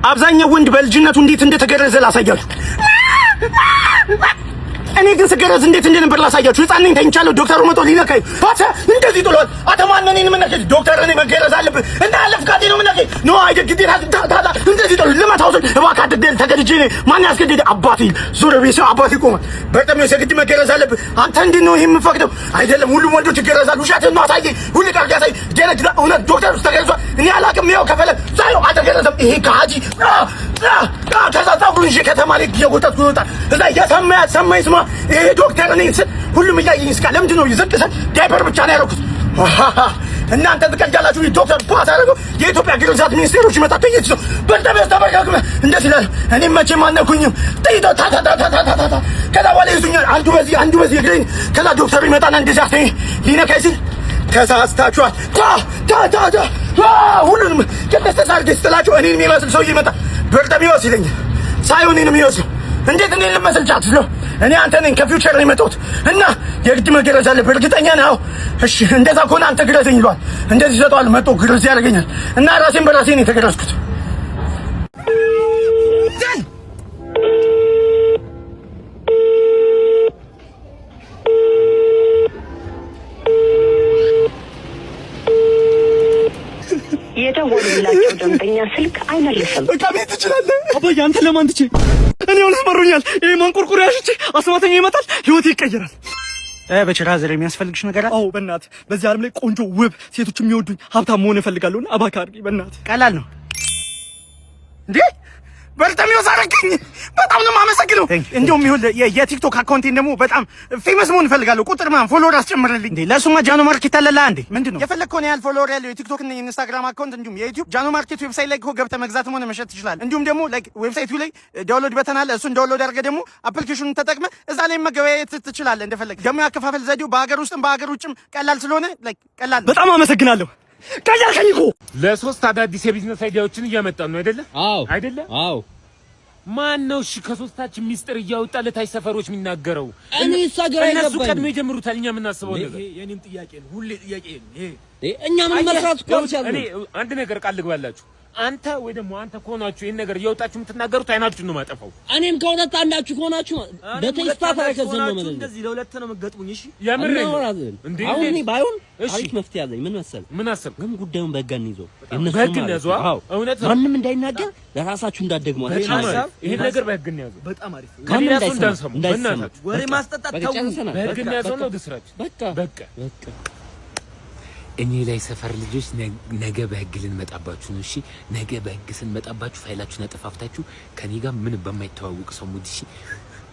አብዛኛው ወንድ በልጅነቱ እንዴት እንደተገረዘ ላሳያችሁ። እኔ ግን ስገረዝ እንዴት እንደነበር ላሳያችሁ። ህፃን ነኝ ተኝቻለሁ። ዶክተሩ መጥቶ ሊነካኝ አተ እንደዚህ ጥሏል። አተማን ነኝ ምን ነካኝ? ዶክተር እኔ መገረዝ አለብህ እና አለፍካቴ ነው ምን ነካኝ? ኖ አይደግ ግዴታ ታታ እንደዚህ ጥሏል። ለማታው እባክህ አትደል ተገድጄ ነኝ። ማን ያስገድድ? አባቴ ዞር ቤት አባቴ ቆመ። በጣም የሰግድ መገረዝ አለብህ አንተ። እንዴት ነው ይሄ የምፈቅደው? አይደለም ሁሉም ወንዶች ይገረዛሉ። ውሸትህን ነው አሳየኝ። ሁሉ ቃል ያሳይ ጀነት እውነት ዶክተር ውስጥ ተገረዟል። እኔ አላውቅም። ይኸው ከፈለ ሳይው አልተገረዘም። ይሄ ካጂ ከዛ ፀጉሩን ይዤ ከተማ ላይ እየጎተትኩ ይወጣል። እዛ እየሰማኝ ስማ ይሄ ዶክተር እኔ ሁሉም እያየኝ እስካ ለምንድን ነው ይዘቅሰን? ዳይፐር ብቻ ነው ያደረኩት። እናንተ ትቀልጃላችሁ። ዶክተር ፓስ አደረገው። የኢትዮጵያ ግርዛት ሚኒስቴሮች ይመጣ ጥይት ነው በጣም ያስተባረከ እንደዚህ ይላል። እኔም መቼም አልነኩኝም። ጥይት ታታታታታታ ከዛ በኋላ ይዙኛል። አንዱ በዚህ እግሬን። ከዛ ዶክተሩ ይመጣና እንደዚህ አስተኝ ሊነካኝ ሲል ተሳስታችኋል። ታታታ ሁሉንም ከተስተሳርገ ስትላችሁ እኔን የሚመስል ሰው ይመጣ በርጠሚዎስ ይለኛል። ሳይሆን እኔንም ይወስዱ እንዴት እኔን ልመስል ቻትሎ እኔ አንተ ነኝ ከፊውቸር ነው የመጣሁት እና የግድ መገረዝ አለብህ። እርግጠኛ ነህ? አዎ። እሺ እንደዛ ከሆነ አንተ ግረዘኝ ይሏል። እንደዚህ ሰጠዋል። መጥቶ ግረዝ ያደርገኛል እና ራሴን በራሴ ነው የተገረዝኩት። የደወሉላቸው ደንበኛ ስልክ አይመልስም። ከቤት ትችላለህ። አባዬ አንተ ለማን ትችል? እኔ ሆነስ መሮኛል። ይሄ ማንቆርቆሪያ ሽቼ አስማተኛ ይመጣል፣ ህይወት ይቀየራል። በችራዘር የሚያስፈልግሽ ነገር አለ? አዎ በእናትህ በዚህ ዓለም ላይ ቆንጆ ውብ ሴቶች የሚወዱኝ ሀብታም መሆን እፈልጋለሁና እባክህ አድርጊ በእናትህ። ቀላል ነው እንዴ? በርተሚዮስ አደረገኝ። በጣም ነው የማመሰግነው። እንደውም ይሁን የቲክቶክ አካውንቴን ደግሞ በጣም ፌመስ መሆን እፈልጋለሁ። ቁጥር ማን ፎሎወር አስጨምርልኝ እንዴ? ለሱማ ጃኖ ማርኬት አለላ እንዴ? ምንድነው የፈለግከውን ያህል ፎሎወር ያለው የቲክቶክ እና የኢንስታግራም አካውንት እንዲሁም የዩቲዩብ ጃኖ ማርኬት ዌብሳይት ላይ ገብተህ መግዛት ሆነ መሸጥ ትችላለህ። እንዲሁም ደግሞ ላይክ ዌብሳይቱ ላይ ዳውንሎድ በተን አለ። እሱን ዳውንሎድ አድርገህ ደግሞ አፕሊኬሽኑን ተጠቅመህ እዛ ላይ መገበያየት ትችላለህ እንደፈለግ። ደግሞ ያከፋፈል ዘዴው በሀገር ውስጥም በሀገር ውጭም ቀላል ስለሆነ ላይክ ቀላል ነው። በጣም አመሰግናለሁ። ቀላልከኝ እኮ። ለሶስት አዳዲስ የቢዝነስ አይዲያዎችን እያመጣን ነው አይደለ? አዎ አይደለ? አዎ። ማን ነው እሺ ከሶስታችን ሚስጥር እያወጣ ለታይ ሰፈሮች የሚናገረው? እኔ ሳገራ ይገባኝ። እነሱ ቀድሞ የጀምሩታል። እኛ የምናስበው ነገር ይሄ የኔም ጥያቄ ነው። ሁሌ ጥያቄ ነው ይሄ። እኛ ምን መስራት እኮ አልቻልንም። እኔ አንድ ነገር ቃል ልግባላችሁ። አንተ ወይ ደግሞ አንተ ከሆናችሁ ይሄን ነገር እያወጣችሁ የምትናገሩት አይናችሁን ነው ማጠፋው። እኔም ከሁለት አንዳችሁ ከሆናችሁ በቴስታ ተረከዘን ነው ማለት ነው። እንደዚህ ለሁለት ነው የምትገጥሙኝ። እሺ የምር እንዴ አሁን እኔ ባይሆን አሪፍ መፍትሄ ያለኝ ምን መሰል? ምን አሰብክ? ግን ጉዳዩን በህግ እንይዘው። በህግ እንያዘው። እውነት ነው። ማንም እንዳይናገር ለራሳችሁ እንዳትደግሙ። ይሄን ነገር በህግ እንያዘው። በጣም አሪፍ ነው። ከሌላ ሰው እንዳንሰሙ በእናታችሁ ወሬ ማስጠጣት ተው። በህግ እንያዘው ነው ድስራች። በቃ እኔ ላይ ሰፈር ልጆች ነገ በህግ ልንመጣባችሁ ነው። እሺ ነገ በህግ ስንመጣባችሁ ፋይላችሁን አጠፋፍታችሁ ከኔ ጋር ምን በማይተዋወቅ ሰው ሙድ እሺ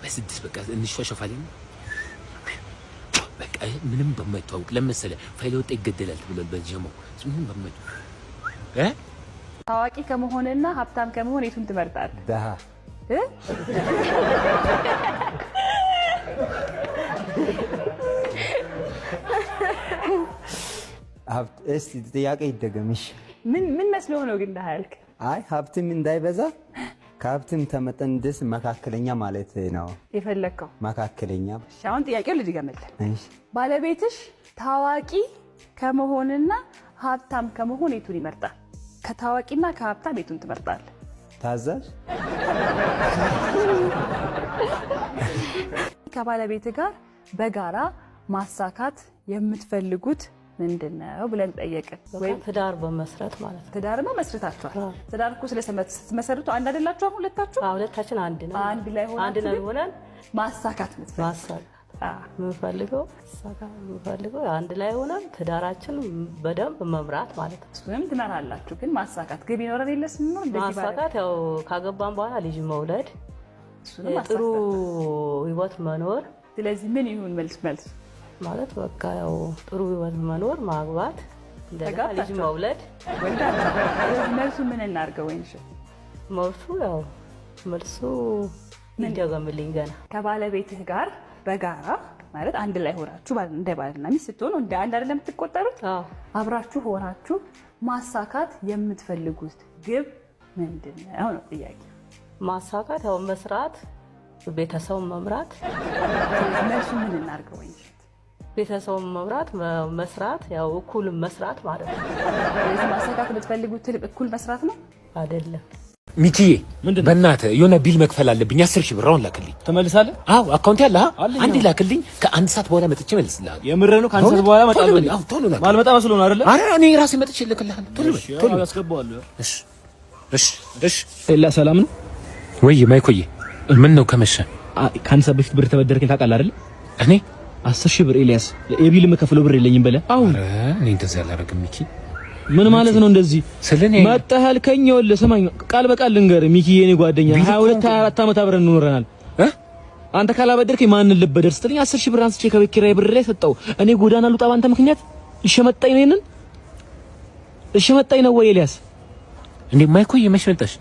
በስድስት በቃ እንሽዋሸፋለን። በቃ ምንም በማይተዋወቅ ለምሳሌ ፋይል ወጣ ይገደላል ብሏል በጀማው ምንም በማይተዋወቅ ታዋቂ ከመሆንና ሀብታም ከመሆን የቱን ትመርጣለህ? ደሃ እስቲ ጥያቄ ይደገምሽ። ምን መስሎ ነው ግን ደሃ ያልክ? አይ ሀብትም እንዳይበዛ ከሀብትም ተመጠን ድረስ መካከለኛ ማለት ነው የፈለከው። መካከለኛ። አሁን ጥያቄው ልጅ ገመለ። እሺ ባለቤትሽ ታዋቂ ከመሆንና ሀብታም ከመሆን የቱን ይመርጣል? ከታዋቂና ከሀብታም የቱን ትመርጣለህ? ታዛዥ። ከባለቤት ጋር በጋራ ማሳካት የምትፈልጉት ምንድነው ብለን ጠየቅን። ወይ ትዳር በመስረት ማለት ነው። ትዳርማ መስርታችኋል። ትዳር እኮ ስለመሰረቱ አንድ አይደላችሁ? አሁን ሁለታችሁ? ሁለታችን አንድ ነው። አንድ ላይ ሆነን ማሳካት የምንፈልገው አንድ ላይ ሆነን ትዳራችን በደንብ መምራት ማለት ነው። እሱንም ትመራላችሁ፣ ግን ማሳካት ግብ ይኖረን የለስ ነው እንደዚህ ማሳካት ያው ካገባን በኋላ ልጅ መውለድ፣ ጥሩ ህይወት መኖር። ስለዚህ ምን ይሁን መልስ ማለት በቃ ያው ጥሩ ህይወት መኖር፣ ማግባት፣ እንደገና ልጅ መውለድ። መልሱ ምን እናድርገው? ወይንሽ መልሱ ይደገምልኝ ገና። ከባለቤትህ ጋር በጋራ ማለት አንድ ላይ ሆናችሁ እንደ ባልና ሚስት ስትሆኑ እንደ አንድ አይደለም የምትቆጠሩት? አብራችሁ ሆናችሁ ማሳካት የምትፈልጉት ግብ ምንድነው ነው ጥያቄ። ማሳካት ያው መስራት፣ ቤተሰብ መምራት። መልሱ ምን እናድርገው? ወይንሽ ቤተሰብ መምራት፣ መስራት፣ ያው እኩል መስራት ማለት ነው። ስለዚህ ማሳካት የምትፈልጉት እኩል መስራት ነው አይደለም? ሚኪዬ በእናትህ የሆነ ቢል መክፈል አለብኝ 10 ሺህ ብር አሁን ላክልኝ። ትመልሳለህ? አዎ አካውንት ያለ አንዴ ላክልኝ። ከአንድ ሰዓት በኋላ መጥቼ እመልስልሃለሁ። የምርህ ነው? ከአንድ ሰዓት በኋላ እመጣለሁ። አዎ ቶሎ ላክ። ማልመጣ መስሎ ነው አይደለ? ኧረ እኔ ራሴ መጥቼ እልክልሃለሁ። ቶሎ አስገባዋለሁ። እሺ ኤላ ሰላም ነው ወይ ማይኮዬ? ምን ነው ከመሸ? ከአንድ ሰዓት በፊት ብር ተበደርከኝ ታውቃለህ አይደል? እኔ 10 ሺህ ብር ኤልያስ፣ የቢል የምከፍለው ብር የለኝም በለ። አሁን እኔ እንደዚህ አላደርግም ሚኪ። ምን ማለት ነው እንደዚህ? ስለኔ መጣህ አልከኝ። ይኸውልህ ስማኝ፣ ቃል በቃል ልንገርህ ሚኪ፣ የኔ ጓደኛ 22 24 ዓመት አብረን እንኖረናል። አንተ ካላበደርከኝ ማንን ልበደር ስትለኝ 10 ሺህ ብር አንስቼ ከቤት ኪራይ ብር ላይ ሰጠው። እኔ ጎዳና ልውጣ ባንተ ምክንያት? ልሸመጣኝ ነው ወይ ኤልያስ? እንዴ ማይኮዬ መች መጣሽ?